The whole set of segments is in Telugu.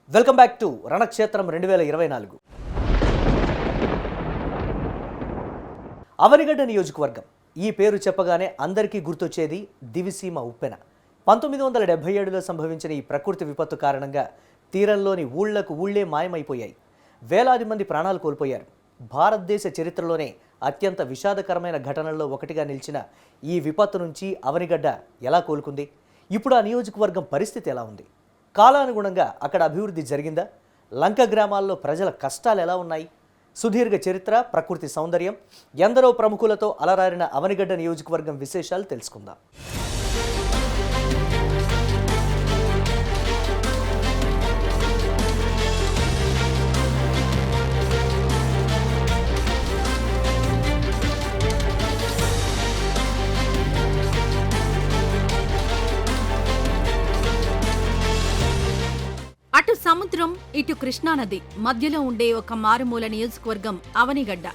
Welcome back to Ranakshetram 2024. Avanigadda నియోజకవర్గం ఈ పేరు చెప్పగానే అందరికీ గుర్తొచ్చేది దివిసీమ ఉప్పెన. 1977లో సంభవించిన ఈ ప్రకృతి విపత్తు కారణంగా తీరంలోని ఊళ్లకు ఊళ్లే మాయమైపోయాయి. వేలాది మంది ప్రాణాలు కోల్పోయారు. భారతదేశ చరిత్రలోనే అత్యంత విషాదకరమైన ఘటనల్లో ఒకటిగా నిలిచిన ఈ విపత్తు నుంచి అవనిగడ్డ ఎలా కోలుకుంది? ఇప్పుడు ఆ నియోజకవర్గం పరిస్థితి ఎలా ఉంది? కాలానుగుణంగా అక్కడ అభివృద్ధి జరిగిందా? లంక గ్రామాల్లో ప్రజల కష్టాలు ఎలా ఉన్నాయి? సుదీర్ఘ చరిత్ర, ప్రకృతి సౌందర్యం, ఎందరో ప్రముఖులతో అలరారిన అవనిగడ్డ నియోజకవర్గం విశేషాలు తెలుసుకుందాం. అటు సముద్రం, ఇటు కృష్ణానది మధ్యలో ఉండే ఒక మారుమూల నియోజకవర్గం అవనిగడ్డ.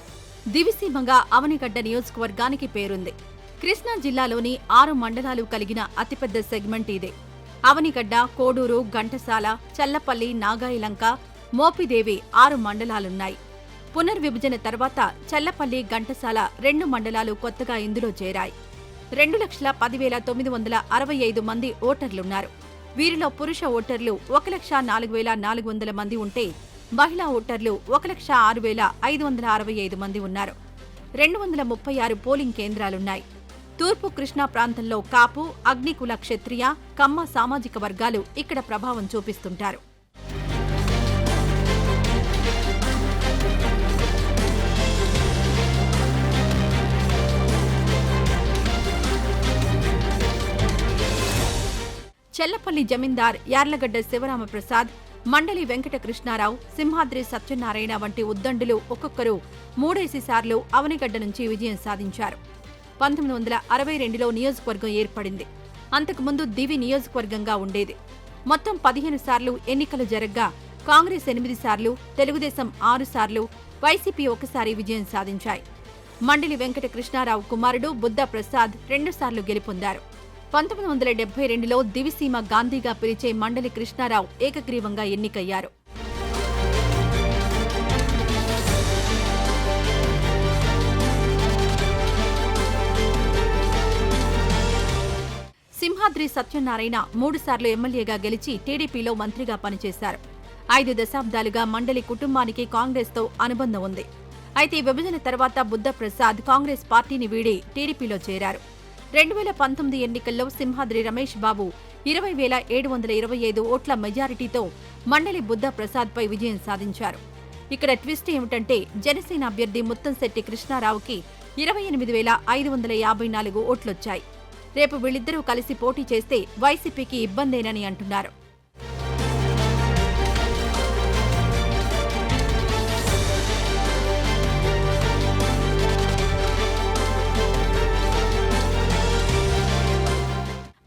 దివిసీమగా అవనిగడ్డ నియోజకవర్గానికి పేరుంది. కృష్ణా జిల్లాలోని 6 మండలాలు కలిగిన అతిపెద్ద సెగ్మెంట్ ఇదే. అవనిగడ్డ, కోడూరు, ఘంటసాల, చల్లపల్లి, నాగాయలంక, మోపిదేవి 6 మండలాలున్నాయి. పునర్విభజన తర్వాత చల్లపల్లి, ఘంటసాల 2 మండలాలు కొత్తగా ఇందులో చేరాయి. 2,10,965 మంది ఓటర్లున్నారు. వీరిలో పురుష ఓటర్లు 1,04,400 మంది ఉంటే మహిళా ఓటర్లు 1,06,565 మంది ఉన్నారు. 236 పోలింగ్ కేంద్రాలున్నాయి. తూర్పు కృష్ణా ప్రాంతంలో కాపు, అగ్నికుల, క్షత్రియ, కమ్మ సామాజిక వర్గాలు ఇక్కడ ప్రభావం చూపిస్తుంటారు. చెల్లపల్లి జమీందార్ యార్లగడ్డ శివరామప్రసాద్, మండలి వెంకట కృష్ణారావు, సింహాద్రి సత్యనారాయణ వంటి ఉద్దండులు ఒక్కొక్కరు 3 సార్లు అవనిగడ్డ నుంచి విజయం సాధించారు. 1962లో నియోజకవర్గం ఏర్పడింది. అంతకుముందు దివి నియోజకవర్గంగా ఉండేది. మొత్తం 15 సార్లు ఎన్నికలు జరగ్గా కాంగ్రెస్ 8 సార్లు, తెలుగుదేశం 6 సార్లు, వైసీపీ 1 సారి విజయం సాధించాయి. మండలి వెంకట కృష్ణారావు కుమారుడు బుద్ధ ప్రసాద్ 2 సార్లు గెలుపొందారు. 1972లో దివిసీమ గాంధీగా పిలిచే మండలి కృష్ణారావు ఏకగ్రీవంగా ఎన్నికయ్యారు. సింహాద్రి సత్యనారాయణ 3 సార్లు ఎమ్మెల్యేగా గెలిచి టీడీపీలో మంత్రిగా పనిచేశారు. 5 దశాబ్దాలుగా మండలి కుటుంబానికి కాంగ్రెస్తో అనుబంధం ఉంది. అయితే విభజన తర్వాత బుద్ధ ప్రసాద్ కాంగ్రెస్ పార్టీని వీడి టీడీపీలో చేరారు. 2019 ఎన్నికల్లో సింహాద్రి రమేష్ బాబు 20,725 ఓట్ల మెజారిటీతో మండలి బుద్ధ ప్రసాద్పై విజయం సాధించారు. ఇక్కడ ట్విస్ట్ ఏమిటంటే జనసేన అభ్యర్థి ముత్తంశెట్టి కృష్ణారావుకి 28,554 ఓట్లొచ్చాయి. రేపు వీళ్ళిద్దరూ కలిసి పోటీ చేస్తే వైసీపీకి ఇబ్బందేనని అంటున్నారు.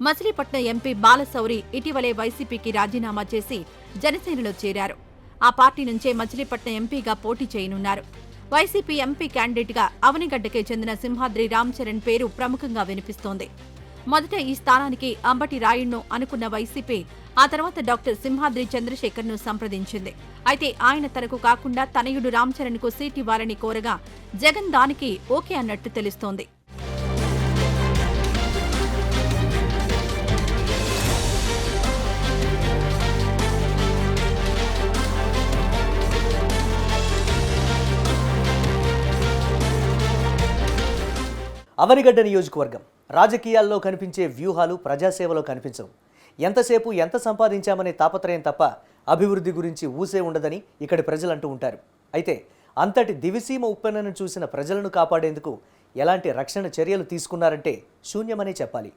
మచిలీపట్నం ఎంపీ బాలశౌరి ఇటీవలే వైసీపీకి రాజీనామా చేసి జనసేనలో చేరారు. ఆ పార్టీ నుంచే మచిలీపట్నం ఎంపీగా పోటీ చేయనున్నారు. వైసీపీ ఎంపీ క్యాండిడేట్గా అవనిగడ్డకే చెందిన సింహాద్రి రామ్చరణ్ పేరు ప్రముఖంగా వినిపిస్తోంది. మొదట ఈ స్థానానికి అంబటి రాయుడును అనుకున్న వైసీపీ ఆ తర్వాత డాక్టర్ సింహాద్రి చంద్రశేఖర్ను సంప్రదించింది. అయితే ఆయన తనకు కాకుండా తనయుడు రామ్చరణ్కు సీట్ ఇవ్వాలని కోరగా జగన్ దానికి ఓకే అన్నట్టు తెలుస్తోంది. అవనిగడ్డ నియోజకవర్గం రాజకీయాల్లో కనిపించే వ్యూహాలు ప్రజాసేవలో కనిపించవు. ఎంతసేపు ఎంత సంపాదించామనే తాపత్రయం తప్ప అభివృద్ధి గురించి ఊసే ఉండదని ఇక్కడి ప్రజలు అంటూ ఉంటారు. అయితే అంతటి దివిసీమ ఉప్పెనను చూసిన ప్రజలను కాపాడేందుకు ఎలాంటి రక్షణ చర్యలు తీసుకున్నారంటే శూన్యమనే చెప్పాలి.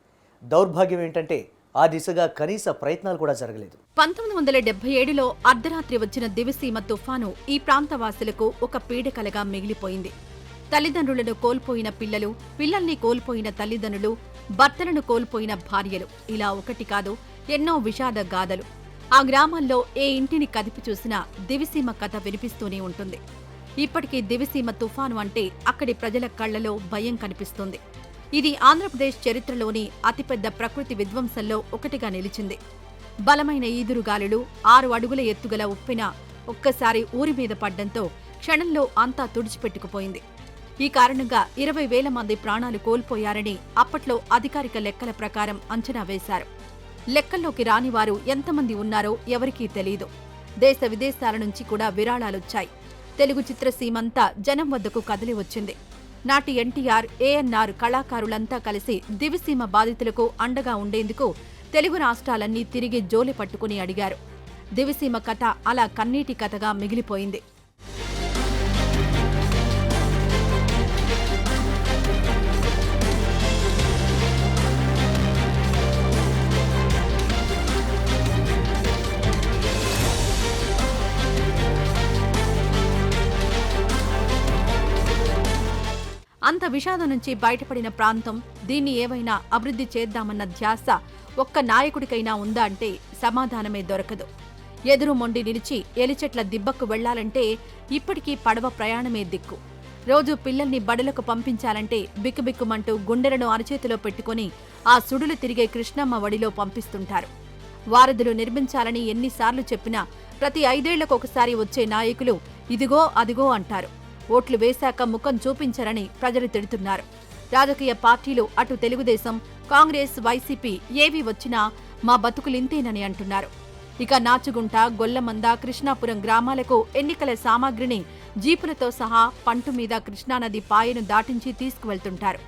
దౌర్భాగ్యం ఏంటంటే ఆ దిశగా కనీస ప్రయత్నాలు కూడా జరగలేదు. 1977లో అర్ధరాత్రి వచ్చిన దివిసీమ తుఫాను ఈ ప్రాంతవాసులకు ఒక పీడకలగా మిగిలిపోయింది. తల్లిదండ్రులను కోల్పోయిన పిల్లలు, పిల్లల్ని కోల్పోయిన తల్లిదండ్రులు, భర్తలను కోల్పోయిన భార్యలు, ఇలా ఒకటి కాదు ఎన్నో విషాద గాథలు. ఆ గ్రామాల్లో ఏ ఇంటిని కదిపి చూసినా దివిసీమ కథ వినిపిస్తూనే ఉంటుంది. ఇప్పటికీ దివిసీమ తుఫాను అంటే అక్కడి ప్రజల కళ్లలో భయం కనిపిస్తుంది. ఇది ఆంధ్రప్రదేశ్ చరిత్రలోని అతిపెద్ద ప్రకృతి విధ్వంసంలో ఒకటిగా నిలిచింది. బలమైన ఈదురుగాలులు 6 అడుగుల ఎత్తుగల ఉప్పెన ఒక్కసారి ఊరి మీద పడ్డంతో క్షణంలో అంతా తుడిచిపెట్టుకుపోయింది. ఈ కారణంగా 20,000 మంది ప్రాణాలు కోల్పోయారని అప్పట్లో అధికారిక లెక్కల ప్రకారం అంచనా వేశారు. లెక్కల్లోకి రానివారు ఎంతమంది ఉన్నారో ఎవరికీ తెలీదు. దేశ విదేశాల నుంచి కూడా విరాళాలొచ్చాయి. తెలుగు చిత్రసీమంతా జనం వద్దకు కదిలి వచ్చింది. నాటి ఎన్టీఆర్, ఏఎన్ఆర్ కళాకారులంతా కలిసి దివిసీమ బాధితులకు అండగా ఉండేందుకు తెలుగు రాష్ట్రాలన్నీ తిరిగి జోలి పట్టుకుని అడిగారు. దివిసీమ కథ అలా కన్నీటి కథగా మిగిలిపోయింది. అంత విషాదం నుంచి బయటపడిన ప్రాంతం దీన్ని ఏవైనా అభివృద్ధి చేద్దామన్న ధ్యాస ఒక్క నాయకుడికైనా ఉందా అంటే సమాధానమే దొరకదు. ఎదురు మొండి నిలిచి ఎలిచెట్ల దిబ్బకు వెళ్లాలంటే ఇప్పటికీ పడవ ప్రయాణమే దిక్కు. రోజు పిల్లల్ని బడులకు పంపించాలంటే బిక్కుబిక్కుమంటూ గుండెలను అరచేతిలో పెట్టుకుని ఆ సుడులు తిరిగే కృష్ణమ్మ వడిలో పంపిస్తుంటారు. వారధులు నిర్మించాలని ఎన్నిసార్లు చెప్పినా ప్రతి 5 ఏళ్లకొకసారి వచ్చే నాయకులు ఇదిగో అదిగో అంటారు. ఓట్లు వేశాక ముఖం చూపించరని ప్రజలు తిడుతున్నారు. రాజకీయ పార్టీలు అటు తెలుగుదేశం, కాంగ్రెస్, వైసీపీ ఏవి వచ్చినా మా బతుకులింతేనని అంటున్నారు. ఇక నాచుగుంట, గొల్లమంద, కృష్ణాపురం గ్రామాలకు ఎన్నికల సామాగ్రిని జీపులతో సహా పంటు మీద కృష్ణానది పాయను దాటించి తీసుకువెళ్తుంటారు.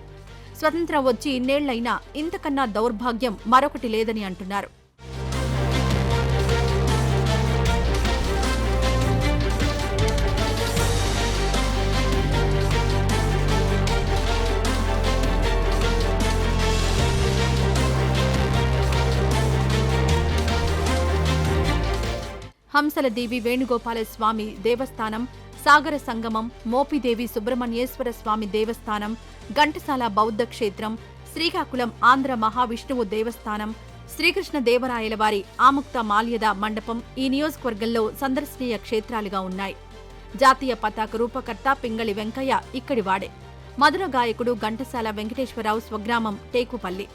స్వతంత్రం వచ్చి ఇన్నేళ్లైనా ఇంతకన్నా దౌర్భాగ్యం మరొకటి లేదని అంటున్నారు. హంసలదేవి వేణుగోపాలస్వామి దేవస్థానం, సాగర సంగమం, మోపిదేవి సుబ్రహ్మణ్యేశ్వర స్వామి దేవస్థానం, ఘంటసాల బౌద్ధ క్షేత్రం, శ్రీకాకుళం ఆంధ్ర మహావిష్ణువు దేవస్థానం, శ్రీకృష్ణ దేవరాయల వారి ఆముక్త మాల్యద మండపం ఈ నియోజకవర్గంలో సందర్శనీయ క్షేత్రాలుగా ఉన్నాయి. జాతీయ పతాక రూపకర్త పింగళి వెంకయ్య ఇక్కడివాడే. మధుర గాయకుడు ఘంటసాల వెంకటేశ్వరరావు స్వగ్రామం టేకుపల్లి.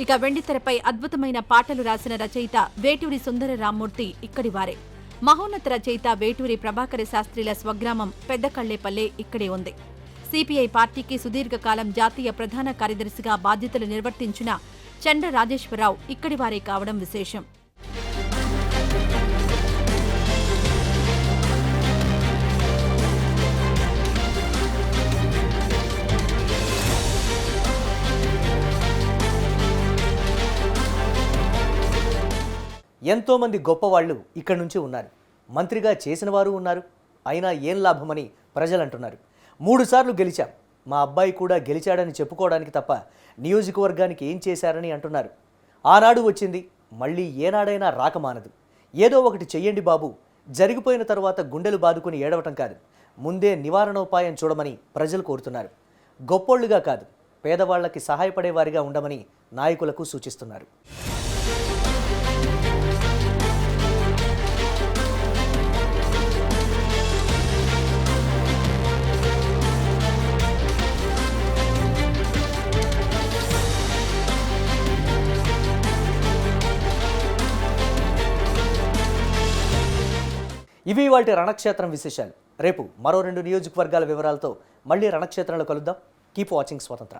ఇక వెండితెరపై అద్భుతమైన పాటలు రాసిన రచయిత వేటూరి సుందర రామ్మూర్తి ఇక్కడివారే. మహోన్నత రచయిత వేటూరి ప్రభాకర శాస్త్రిల స్వగ్రామం పెద్దకళ్లేపల్లె ఇక్కడే ఉంది. సిపిఐ పార్టీకి సుదీర్ఘకాలం జాతీయ ప్రధాన కార్యదర్శిగా బాధ్యతలు నిర్వర్తించిన చండ్ర రాజేశ్వరరావు ఇక్కడివారే కావడం విశేషం. ఎంతోమంది గొప్పవాళ్లు ఇక్కడి నుంచి ఉన్నారు. మంత్రిగా చేసిన వారు ఉన్నారు. అయినా ఏం లాభమని ప్రజలు అంటున్నారు. 3 సార్లు గెలిచాం, మా అబ్బాయి కూడా గెలిచాడని చెప్పుకోవడానికి తప్ప నియోజకవర్గానికి ఏం చేశారని అంటున్నారు. ఆనాడు వచ్చింది, మళ్ళీ ఏనాడైనా రాకమానదు. ఏదో ఒకటి చెయ్యండి బాబు, జరిగిపోయిన తర్వాత గుండెలు బాదుకుని ఏడవటం కాదు, ముందే నివారణోపాయం చూడమని ప్రజలు కోరుతున్నారు. గొప్పోళ్లుగా కాదు, పేదవాళ్లకి సహాయపడేవారిగా ఉండమని నాయకులకు సూచిస్తున్నారు. ఇవి వాటి రణక్షేత్రం విశేషాలు. రేపు మరో 2 నియోజకవర్గాల వివరాలతో మళ్ళీ రణక్షేత్రంలో కలుద్దాం. కీప్ వాచింగ్ స్వతంత్ర.